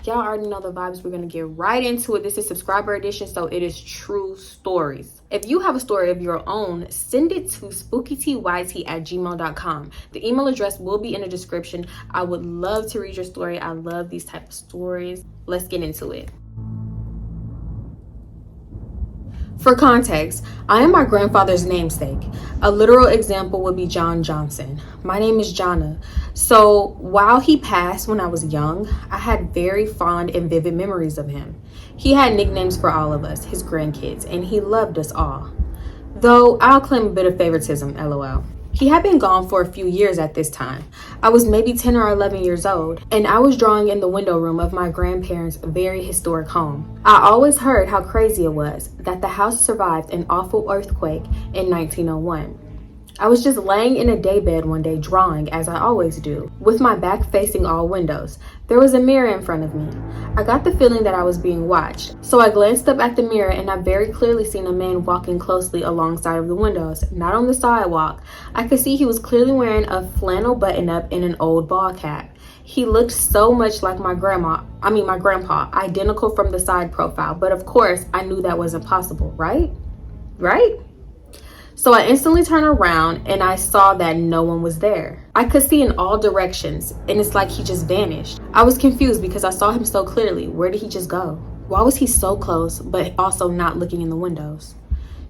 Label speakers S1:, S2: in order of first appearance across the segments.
S1: Y'all already know the vibes. We're gonna get right into it. This is subscriber edition, so it is true stories. If you have a story of your own, send it to spookytyt@gmail.com. The email address will be in the description. I would love to read your story. I love these type of stories. Let's get into it. For context, I am my grandfather's namesake. A literal example would be John Johnson. My name is Jonna. So while he passed when I was young, I had very fond and vivid memories of him. He had nicknames for all of us, his grandkids, and he loved us all. Though I'll claim a bit of favoritism, lol. He had been gone for a few years at this time. I was maybe 10 or 11 years old, and I was drawing in the window room of my grandparents' very historic home. I always heard how crazy it was that the house survived an awful earthquake in 1901. I was just laying in a daybed one day drawing, as I always do, with my back facing all windows. There was a mirror in front of me. I got the feeling that I was being watched, so I glanced up at the mirror and I very clearly seen a man walking closely alongside of the windows, not on the sidewalk. I could see he was clearly wearing a flannel button-up and an old ball cap. He looked so much like my grandpa, identical from the side profile, but of course I knew that wasn't possible, right? So I instantly turned around and I saw that no one was there. I could see in all directions and it's like he just vanished. I was confused because I saw him so clearly. Where did he just go? Why was he so close but also not looking in the windows?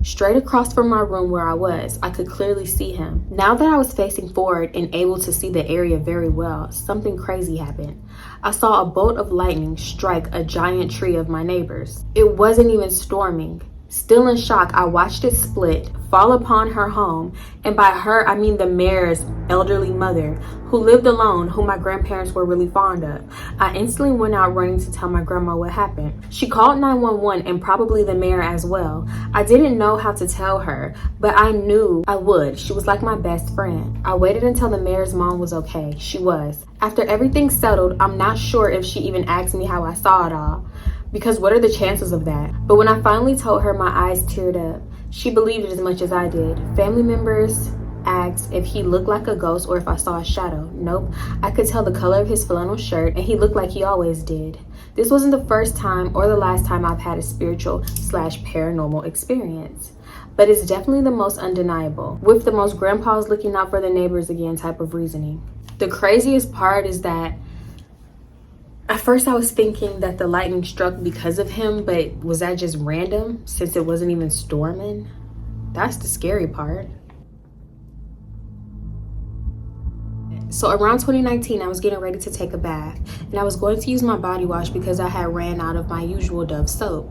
S1: Straight across from my room where I was, I could clearly see him. Now that I was facing forward and able to see the area very well, something crazy happened. I saw a bolt of lightning strike a giant tree of my neighbor's. It wasn't even storming. Still in shock, I watched it split, fall upon her home, and by her, I mean the mayor's elderly mother, who lived alone, who my grandparents were really fond of. I instantly went out running to tell my grandma what happened. She called 911 and probably the mayor as well. I didn't know how to tell her, but I knew I would. She was like my best friend. I waited until the mayor's mom was okay. She was. After everything settled, I'm not sure if she even asked me how I saw it all, because what are the chances of that? But when I finally told her, my eyes teared up. She believed it as much as I did. Family members asked if he looked like a ghost or if I saw a shadow. Nope. I could tell the color of his flannel shirt and he looked like he always did. This wasn't the first time or the last time I've had a spiritual/paranormal experience, but it's definitely the most undeniable, with the most grandpas looking out for the neighbors again type of reasoning. The craziest part is that at first I was thinking that the lightning struck because of him, but was that just random since it wasn't even storming? That's the scary part. So around 2019, I was getting ready to take a bath and I was going to use my body wash because I had ran out of my usual Dove soap.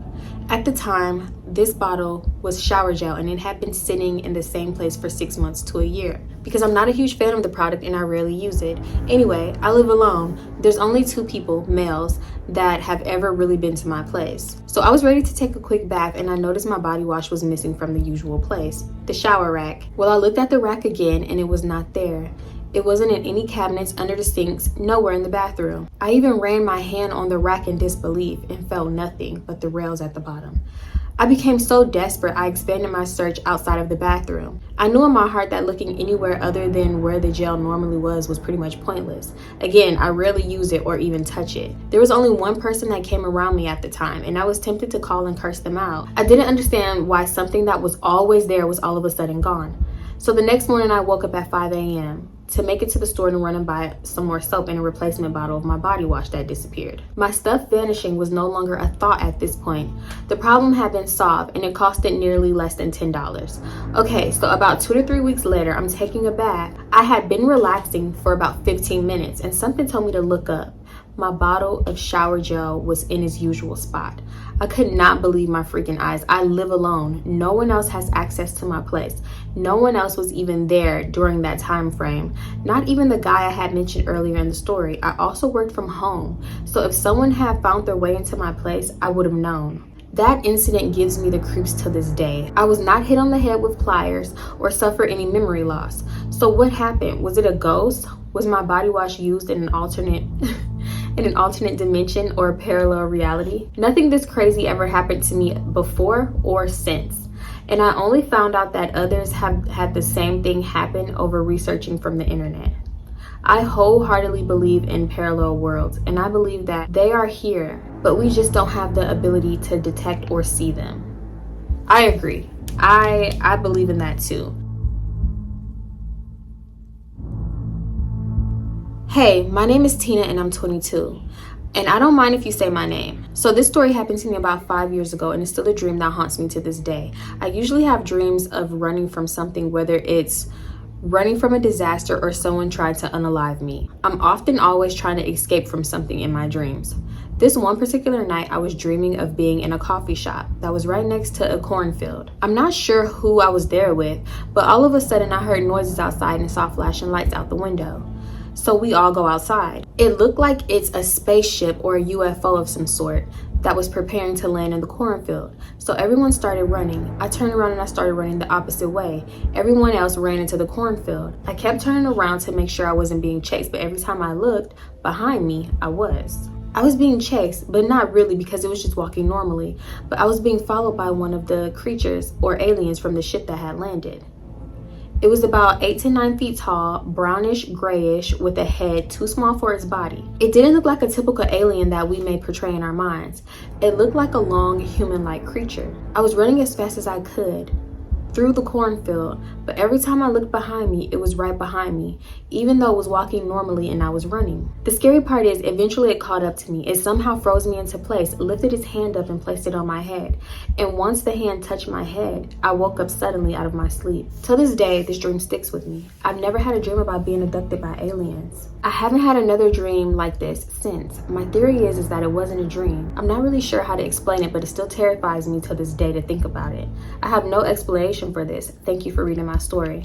S1: At the time, this bottle was shower gel and it had been sitting in the same place for 6 months to a year because I'm not a huge fan of the product and I rarely use it. Anyway, I live alone. There's only 2 people, males, that have ever really been to my place. So I was ready to take a quick bath and I noticed my body wash was missing from the usual place, the shower rack. Well, I looked at the rack again and it was not there. It wasn't in any cabinets, under the sinks, nowhere in the bathroom. I even ran my hand on the rack in disbelief and felt nothing but the rails at the bottom. I became so desperate, I expanded my search outside of the bathroom. I knew in my heart that looking anywhere other than where the gel normally was pretty much pointless. Again, I rarely use it or even touch it. There was only one person that came around me at the time, and I was tempted to call and curse them out. I didn't understand why something that was always there was all of a sudden gone. So the next morning I woke up at 5 a.m. to make it to the store and run and buy some more soap and a replacement bottle of my body wash that disappeared. My stuff vanishing was no longer a thought at this point. The problem had been solved and it costed nearly less than $10. Okay, so about 2 to 3 weeks later, I'm taking a bath. I had been relaxing for about 15 minutes and something told me to look up. My bottle of shower gel was in its usual spot. I could not believe my freaking eyes. I live alone. No one else has access to my place. No one else was even there during that time frame. Not even the guy I had mentioned earlier in the story. I also worked from home. So if someone had found their way into my place, I would have known. That incident gives me the creeps to this day. I was not hit on the head with pliers or suffer any memory loss. So what happened? Was it a ghost? Was my body wash used in an alternate dimension or a parallel reality? Nothing this crazy ever happened to me before or since. And I only found out that others have had the same thing happen over researching from the internet. I wholeheartedly believe in parallel worlds, and I believe that they are here, but we just don't have the ability to detect or see them. I agree. I believe in that too. Hey, my name is Tina and I'm 22. And I don't mind if you say my name. So this story happened to me about 5 years ago and it's still a dream that haunts me to this day. I usually have dreams of running from something, whether it's running from a disaster or someone tried to unalive me. I'm often always trying to escape from something in my dreams. This one particular night, I was dreaming of being in a coffee shop that was right next to a cornfield. I'm not sure who I was there with, but all of a sudden I heard noises outside and saw flashing lights out the window. So we all go outside. It looked like it's a spaceship or a UFO of some sort that was preparing to land in the cornfield. So everyone started running. I turned around and I started running the opposite way. Everyone else ran into the cornfield. I kept turning around to make sure I wasn't being chased, but every time I looked behind me, I was. I was being chased, but not really because it was just walking normally. But I was being followed by one of the creatures or aliens from the ship that had landed. It was about 8 to 9 feet tall, brownish grayish, with a head too small for its body. It didn't look like a typical alien that we may portray in our minds. It looked like a long, human-like creature. I was running as fast as I could through the cornfield, but every time I looked behind me, it was right behind me, even though it was walking normally and I was running. The scary part is, eventually it caught up to me. It somehow froze me into place, lifted its hand up and placed it on my head. And once the hand touched my head, I woke up suddenly out of my sleep. Till this day, this dream sticks with me. I've never had a dream about being abducted by aliens. I haven't had another dream like this since. My theory is that it wasn't a dream. I'm not really sure how to explain it, but it still terrifies me till this day to think about it. I have no explanation for this. Thank you for reading my story.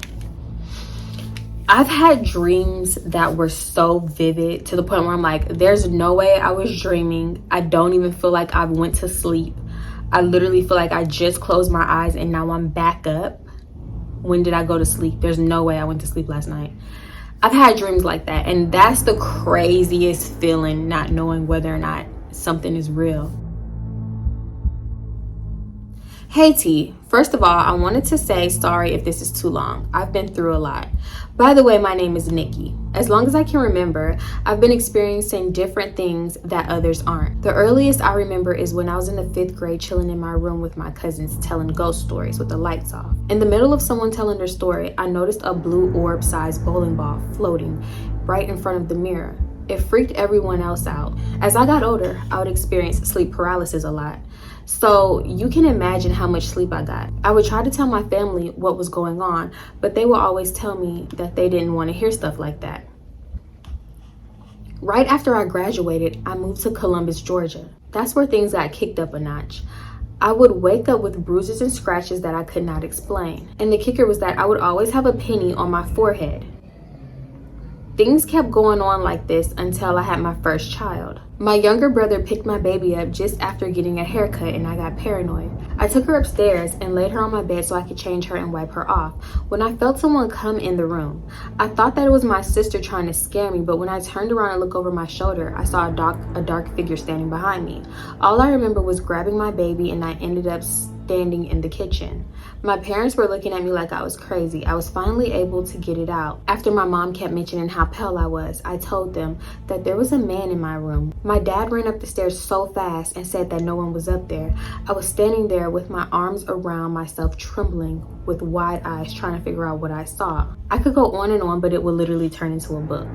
S1: I've had dreams that were so vivid to the point where I'm like, there's no way I was dreaming. I don't even feel like I went to sleep. I literally feel like I just closed my eyes and now I'm back up. When did I go to sleep? There's no way I went to sleep last night. I've had dreams like that, and that's the craziest feeling, not knowing whether or not something is real. Hey T, first of all, I wanted to say sorry if this is too long. I've been through a lot. By the way, my name is Nikki. As long as I can remember, I've been experiencing different things that others aren't. The earliest I remember is when I was in the 5th grade chilling in my room with my cousins telling ghost stories with the lights off. In the middle of someone telling their story, I noticed a blue orb-sized bowling ball floating right in front of the mirror. It freaked everyone else out. As I got older, I would experience sleep paralysis a lot. So you can imagine how much sleep I got. I would try to tell my family what was going on, but they would always tell me that they didn't want to hear stuff like that. Right after I graduated, I moved to Columbus, Georgia. That's where things got kicked up a notch. I would wake up with bruises and scratches that I could not explain. And the kicker was that I would always have a penny on my forehead. Things kept going on like this until I had my first child. My younger brother picked my baby up just after getting a haircut and I got paranoid. I took her upstairs and laid her on my bed so I could change her and wipe her off when I felt someone come in the room. I thought that it was my sister trying to scare me, but when I turned around and looked over my shoulder, I saw a dark figure standing behind me. All I remember was grabbing my baby and I ended up standing in the kitchen. My parents were looking at me like I was crazy. I was finally able to get it out. After my mom kept mentioning how pale I was, I told them that there was a man in my room. My dad ran up the stairs so fast and said that no one was up there. I was standing there with my arms around myself, trembling with wide eyes, trying to figure out what I saw. I could go on and on, but it would literally turn into a book.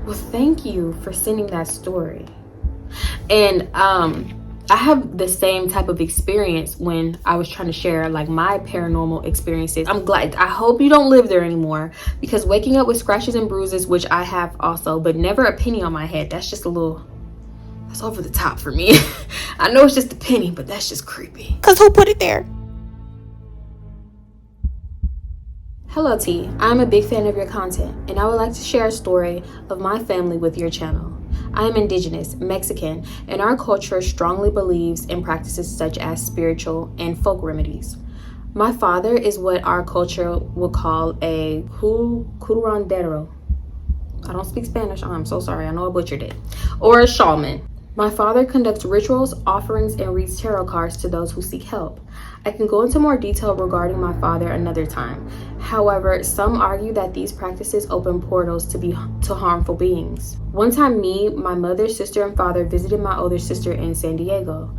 S1: Well, thank you for sending that story. And I have the same type of experience when I was trying to share like my paranormal experiences. I'm glad. I hope you don't live there anymore, because waking up with scratches and bruises, which I have also, but never a penny on my head. That's just that's over the top for me. I know it's just a penny, but that's just creepy.
S2: Cause who put it there?
S1: Hello T, I'm a big fan of your content and I would like to share a story of my family with your channel. I am indigenous, Mexican, and our culture strongly believes in practices such as spiritual and folk remedies. My father is what our culture would call a curandero. I don't speak Spanish, I'm so sorry, I know I butchered it. Or a shaman. My father conducts rituals, offerings, and reads tarot cards to those who seek help. I can go into more detail regarding my father another time. However, some argue that these practices open portals to harmful beings. One time me, my mother, sister, and father visited my older sister in San Diego.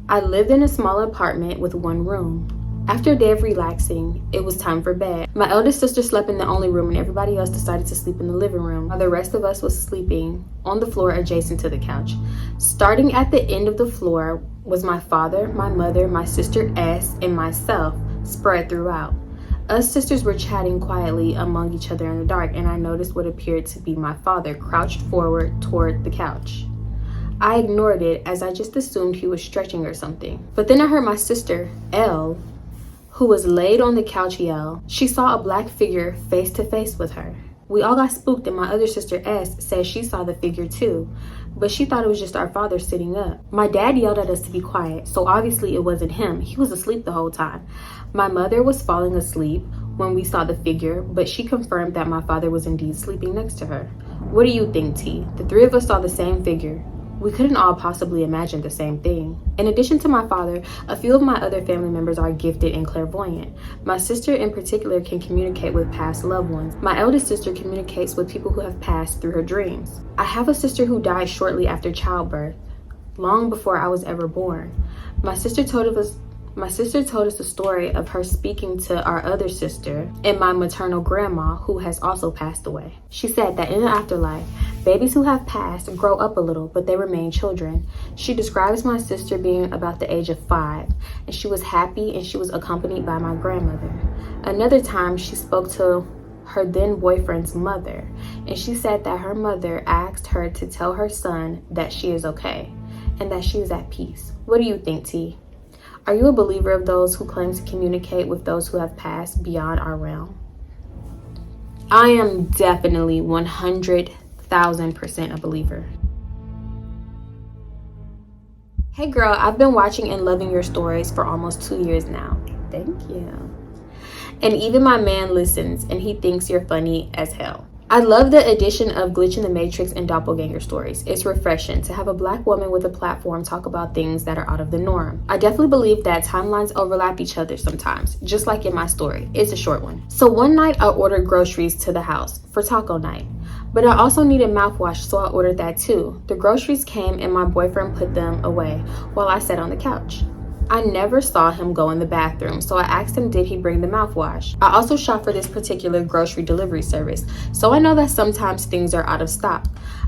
S1: I lived in a small apartment with one room. After a day of relaxing, it was time for bed. My eldest sister slept in the only room and everybody else decided to sleep in the living room, while the rest of us was sleeping on the floor adjacent to the couch. Starting at the end of the floor was my father, my mother, my sister S, and myself spread throughout. Us sisters were chatting quietly among each other in the dark, and I noticed what appeared to be my father crouched forward toward the couch. I ignored it as I just assumed he was stretching or something. But then I heard my sister L, who was laid on the couch, yell. She saw a black figure face to face with her. We all got spooked, and my other sister S said she saw the figure too, but she thought it was just our father sitting up. My dad yelled at us to be quiet, so obviously it wasn't him. He was asleep the whole time. My mother was falling asleep when we saw the figure, but she confirmed that my father was indeed sleeping next to her. What do you think, T? The three of us saw the same figure. We couldn't all possibly imagine the same thing. In addition to my father, a few of my other family members are gifted and clairvoyant. My sister in particular can communicate with past loved ones. My eldest sister communicates with people who have passed through her dreams. I have a sister who died shortly after childbirth, long before I was ever born. My sister told us a story of her speaking to our other sister and my maternal grandma, who has also passed away. She said that in the afterlife, babies who have passed grow up a little, but they remain children. She describes my sister being about the age of 5, and she was happy and she was accompanied by my grandmother. Another time, she spoke to her then boyfriend's mother, and she said that her mother asked her to tell her son that she is okay and that she is at peace. What do you think, T? Are you a believer of those who claim to communicate with those who have passed beyond our realm? I am definitely 100,000% a believer. Hey girl, I've been watching and loving your stories for almost 2 years now. Thank you. And even my man listens and he thinks you're funny as hell. I love the addition of Glitch in the Matrix and doppelganger stories. It's refreshing to have a Black woman with a platform talk about things that are out of the norm. I definitely believe that timelines overlap each other sometimes, just like in my story. It's a short one. So one night I ordered groceries to the house for taco night, but I also needed mouthwash, so I ordered that too. The groceries came and my boyfriend put them away while I sat on the couch. I never saw him go in the bathroom, so I asked him did he bring the mouthwash. I also shop for this particular grocery delivery service, so I know that sometimes things are out of stock.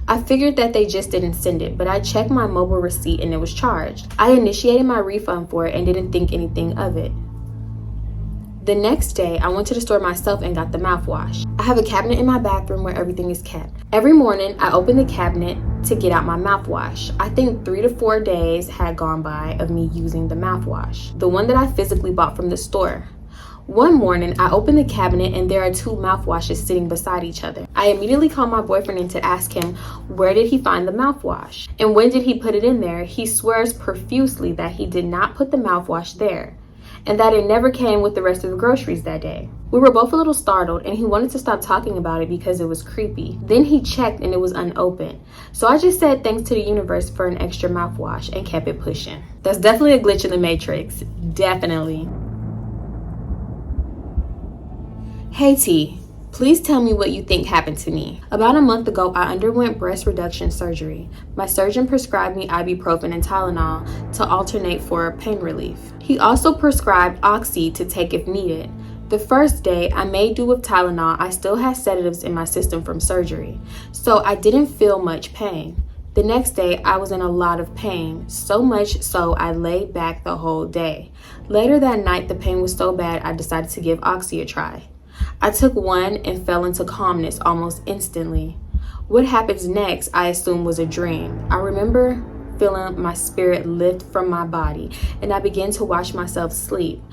S1: I figured that they just didn't send it, but I checked my mobile receipt and it was charged. I initiated my refund for it and didn't think anything of it. The next day, I went to the store myself and got the mouthwash. I have a cabinet in my bathroom where everything is kept. Every morning, I open the cabinet to get out my mouthwash. I think 3 to 4 days had gone by of me using the mouthwash, the one that I physically bought from the store. One morning, I open the cabinet and there are 2 mouthwashes sitting beside each other. I immediately called my boyfriend in to ask him where did he find the mouthwash and when did he put it in there. He swears profusely that he did not put the mouthwash there, and that it never came with the rest of the groceries that day. We were both a little startled and he wanted to stop talking about it because it was creepy. Then he checked and it was unopened. So I just said thanks to the universe for an extra mouthwash and kept it pushing. That's definitely a glitch in the matrix. Definitely. Hey T, please tell me what you think happened to me. About a month ago, I underwent breast reduction surgery. My surgeon prescribed me ibuprofen and Tylenol to alternate for pain relief. He also prescribed Oxy to take if needed. The first day, I made do with Tylenol. I still had sedatives in my system from surgery, so I didn't feel much pain. The next day, I was in a lot of pain, so much so I laid back the whole day. Later that night, the pain was so bad I decided to give Oxy a try. I took one and fell into calmness almost instantly. What happens next, I assume, was a dream. I remember feeling my spirit lift from my body, and I began to watch myself sleep.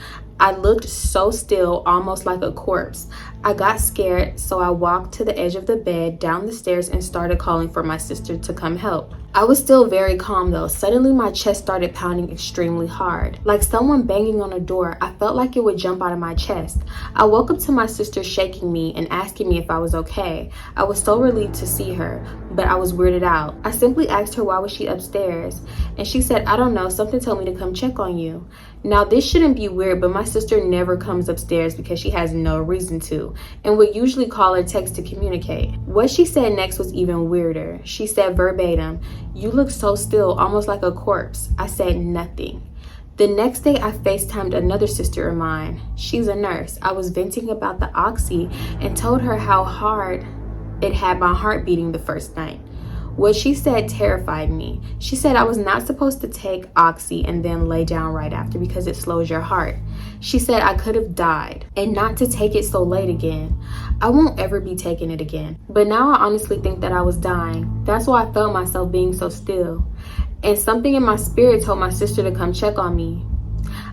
S1: I looked so still, almost like a corpse. I got scared, so I walked to the edge of the bed, down the stairs, and started calling for my sister to come help. I was still very calm though. Suddenly my chest started pounding extremely hard. Like someone banging on a door, I felt like it would jump out of my chest. I woke up to my sister shaking me and asking me if I was okay. I was so relieved to see her, but I was weirded out. I simply asked her why was she upstairs, and she said, I don't know, something told me to come check on you. Now, this shouldn't be weird, but my sister never comes upstairs because she has no reason to, and would usually call or text to communicate. What she said next was even weirder. She said verbatim, "You look so still, almost like a corpse." I said nothing. The next day, I FaceTimed another sister of mine. She's a nurse. I was venting about the oxy and told her how hard it had my heart beating the first night. What she said terrified me. She said I was not supposed to take oxy and then lay down right after because it slows your heart. She said I could have died and not to take it so late again. I won't ever be taking it again. But now I honestly think that I was dying. That's why I felt myself being so still. And something in my spirit told my sister to come check on me.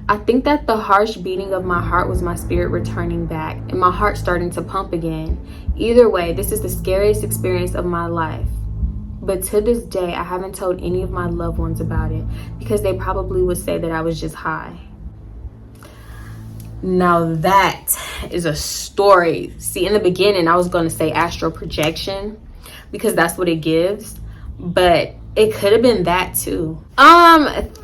S1: I think that the harsh beating of my heart was my spirit returning back and my heart starting to pump again. Either way, this is the scariest experience of my life. But to this day, I haven't told any of my loved ones about it because they probably would say that I was just high. Now that is a story. See, in the beginning, I was going to say astral projection because that's what it gives, but it could have been that too.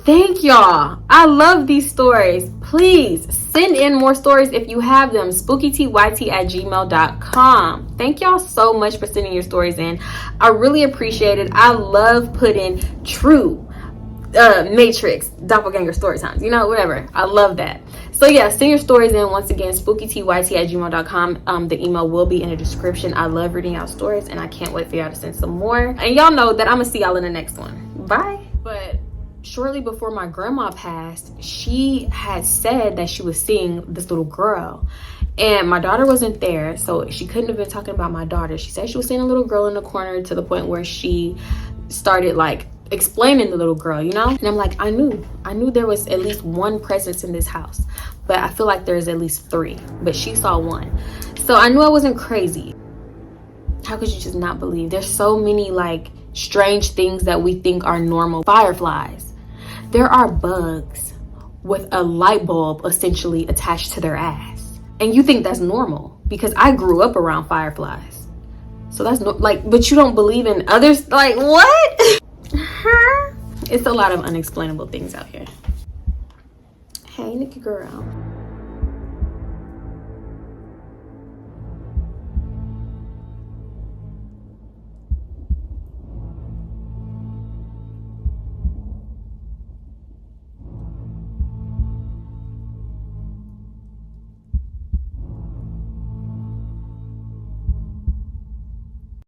S1: Thank y'all. I love these stories. Please send in more stories if you have them. spookytyt@gmail.com. Thank y'all so much for sending your stories in. I really appreciate it. I love putting true Matrix doppelganger story times, whatever. I love that. So yeah, send your stories in. Once again, spookytyt@gmail.com. The email will be in the description. I love reading out stories and I can't wait for y'all to send some more. And y'all know that I'm gonna see y'all in the next one. Bye. But shortly before my grandma passed, she had said that she was seeing this little girl. And my daughter wasn't there, so she couldn't have been talking about my daughter. She said she was seeing a little girl in the corner to the point where she started explaining the little girl, and I'm like, I knew there was at least one presence in this house, but I feel like there's at least three, but she saw one. So I knew I wasn't crazy. How could you just not believe? There's so many strange things that we think are normal. Fireflies. There are bugs with a light bulb essentially attached to their ass, and you think that's normal because I grew up around fireflies. So that's but you don't believe in others? What? It's a lot of unexplainable things out here. Hey, Nikki girl.